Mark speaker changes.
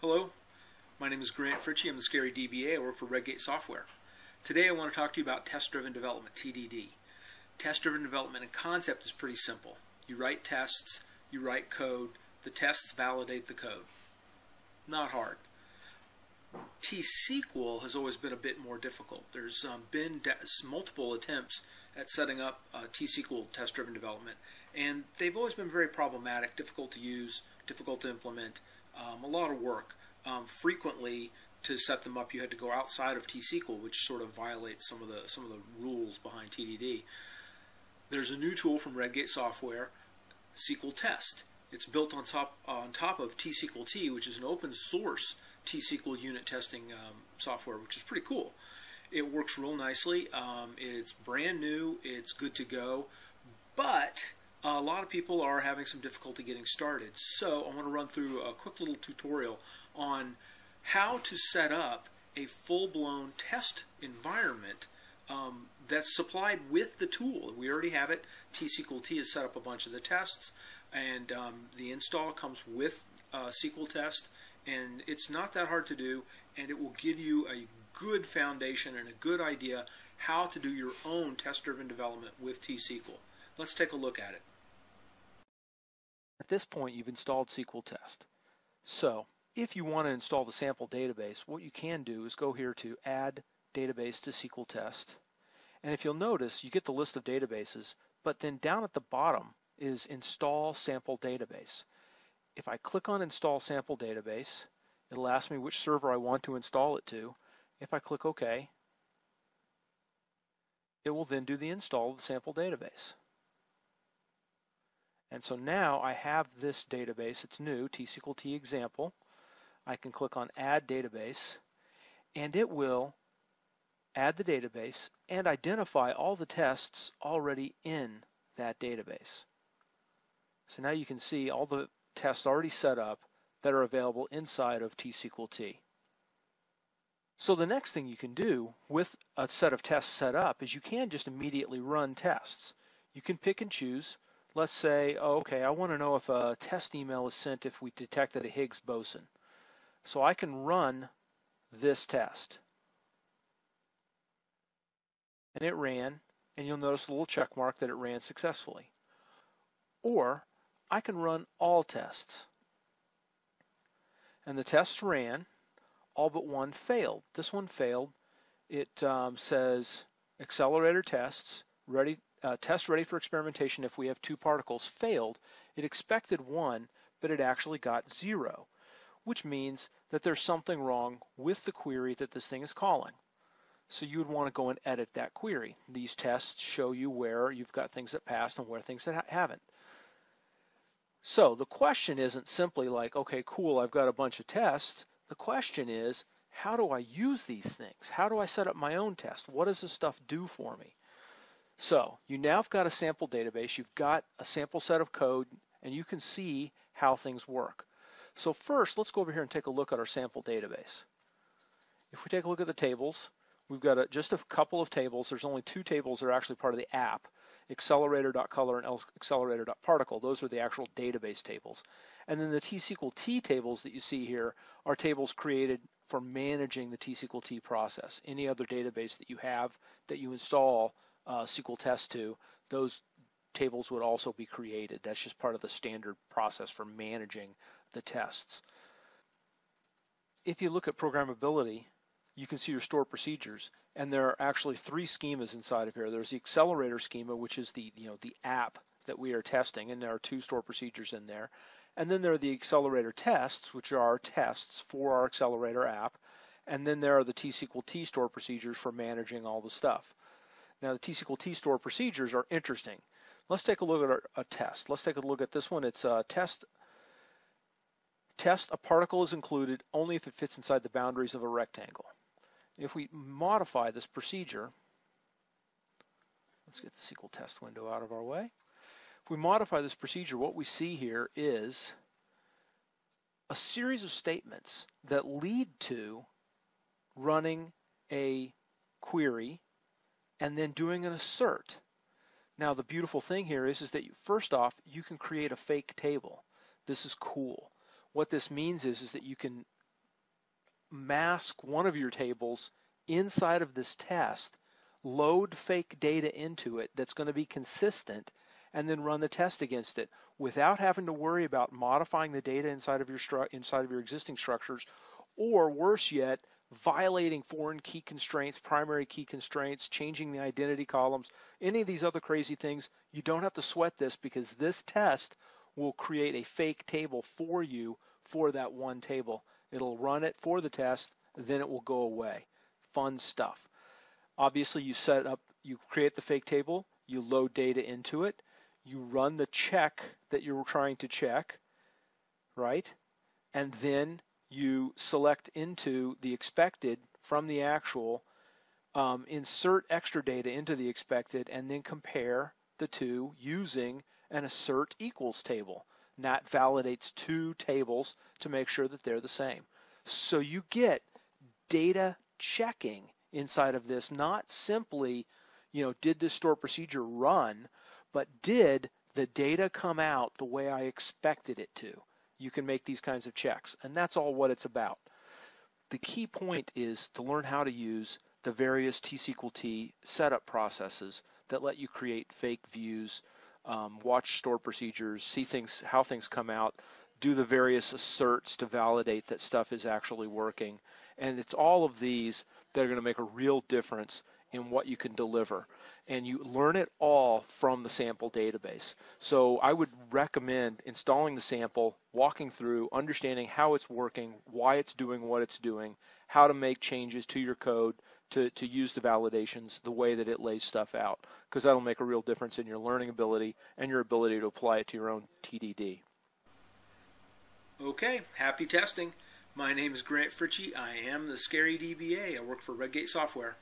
Speaker 1: Hello, my name is Grant Fritchie. I'm the Scary DBA. I work for Redgate Software. Today I want to talk to you about test-driven development, TDD. Test-driven development in concept is pretty simple. You write tests, you write code, the tests validate the code. Not hard. T-SQL has always been a bit more difficult. There's been multiple attempts at setting up T-SQL test-driven development, and they've always been very problematic, difficult to use, difficult to implement, a lot of work. Frequently, to set them up, you had to go outside of T-SQL, which sort of violates some of the rules behind TDD. There's a new tool from Redgate Software, SQL Test. It's built on top of T-SQL T, which is an open source T-SQL unit testing software, which is pretty cool. It works real nicely. It's brand new. It's good to go. But a lot of people are having some difficulty getting started. So I want to run through a quick little tutorial on how to set up a full-blown test environment that's supplied with the tool. We already have it. T-SQL T has set up a bunch of the tests, and the install comes with SQL Test, and it's not that hard to do, and it will give you a good foundation and a good idea how to do your own test-driven development with T-SQL. Let's take a look at it.
Speaker 2: At this point, you've installed SQL Test. So if you want to install the sample database, what you can do is go here to Add Database to SQL Test. And if you'll notice, you get the list of databases, but then down at the bottom is Install Sample Database. If I click on Install Sample Database, it'll ask me which server I want to install it to. If I click OK, it will then do the install of the sample database. And so now I have this database. It's new, T-SQL T example. I can click on Add Database, and it will add the database and identify all the tests already in that database. So now you can see all the tests already set up that are available inside of T-SQL T. So the next thing you can do with a set of tests set up is you can just immediately run tests. You can pick and choose. Let's say, oh, okay, I want to know if a test email is sent if we detected a Higgs boson. So I can run this test. And it ran, and you'll notice a little check mark that it ran successfully. Or I can run all tests. And the tests ran, all but one failed. This one failed. It says accelerator tests, test ready for experimentation if we have two particles, failed. It expected 1, but it actually got 0, which means that there's something wrong with the query that this thing is calling. So you would want to go and edit that query. These tests show you where you've got things that passed and where things that haven't. So the question isn't simply like, okay, cool, I've got a bunch of tests. The question is, how do I use these things? How do I set up my own test? What does this stuff do for me? So you now have got a sample database, you've got a sample set of code, and you can see how things work. So first, let's go over here and take a look at our sample database. If we take a look at the tables, we've got just a couple of tables. There's only 2 tables that are actually part of the app, accelerator.color and accelerator.particle. Those are the actual database tables. And then the T-SQL T tables that you see here are tables created for managing the T-SQL T process. Any other database that you have that you install SQL Test to, those tables would also be created. That's just part of the standard process for managing the tests. If you look at programmability, you can see your stored procedures, and there are actually 3 schemas inside of here. There's the accelerator schema, which is the app that we are testing, and there are 2 stored procedures in there. And then there are the accelerator tests, which are our tests for our accelerator app. And then there are the T-SQL T stored procedures for managing all the stuff. Now the T-SQL T stored procedures are interesting. Let's take a look at a test. Let's take a look at this one. It's a test a particle is included only if it fits inside the boundaries of a rectangle. If we modify this procedure, let's get the SQL test window out of our way. If we modify this procedure, what we see here is a series of statements that lead to running a query and then doing an assert. Now the beautiful thing here is that first off, you can create a fake table. This is cool. What this means is that you can mask one of your tables inside of this test, load fake data into it that's going to be consistent, and then run the test against it without having to worry about modifying the data inside of your existing structures, or worse yet, violating foreign key constraints, primary key constraints, changing the identity columns, any of these other crazy things. You don't have to sweat this, because this test will create a fake table for you for that one table. It'll run it for the test, then it will go away. Fun stuff. Obviously, you create the fake table, you load data into it, you run the check that you're trying to check, right? And then you select into the expected from the actual, insert extra data into the expected, and then compare the two using an assert equals table. And that validates two tables to make sure that they're the same. So you get data checking inside of this, not simply, did this store procedure run, but did the data come out the way I expected it to? You can make these kinds of checks, and that's all what it's about. The key point is to learn how to use the various T-SQL-T setup processes that let you create fake views, watch store procedures, see how things come out, do the various asserts to validate that stuff is actually working. And it's all of these that are going to make a real difference in what you can deliver. And you learn it all from the sample database. So I would recommend installing the sample, walking through, understanding how it's working, why it's doing what it's doing, how to make changes to your code to use the validations the way that it lays stuff out, because that'll make a real difference in your learning ability and your ability to apply it to your own TDD.
Speaker 1: Okay, happy testing. My name is Grant Fritchie. I am the Scary DBA. I work for Redgate Software.